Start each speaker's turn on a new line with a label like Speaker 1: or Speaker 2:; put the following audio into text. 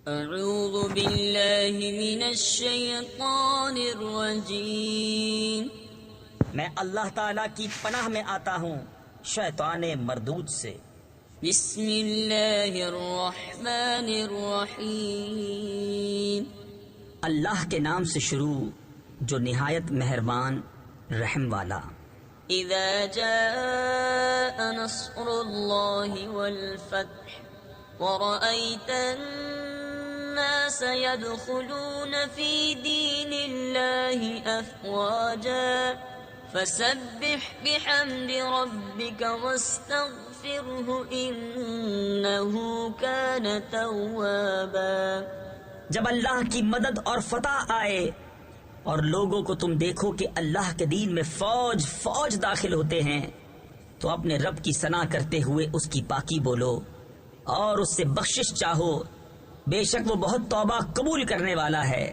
Speaker 1: اعوذ باللہ من الشیطان الرجیم۔
Speaker 2: میں اللہ تعالیٰ کی پناہ میں آتا ہوں شیطان مردود سے۔
Speaker 1: بسم اللہ الرحمن الرحیم۔
Speaker 2: اللہ کے نام سے شروع جو نہایت مہربان رحم والا۔
Speaker 1: اذا جاء نصر اللہ والفتح ورأيت الناس يدخلون في دين الله أفواجا فسبح بحمد ربك واستغفره إنه كان توابا۔
Speaker 2: جب اللہ کی مدد اور فتح آئے اور لوگوں کو تم دیکھو کہ اللہ کے دین میں فوج فوج داخل ہوتے ہیں تو اپنے رب کی ثنا کرتے ہوئے اس کی پاکی بولو اور اس سے بخشش چاہو، بے شک وہ بہت توبہ قبول کرنے والا ہے۔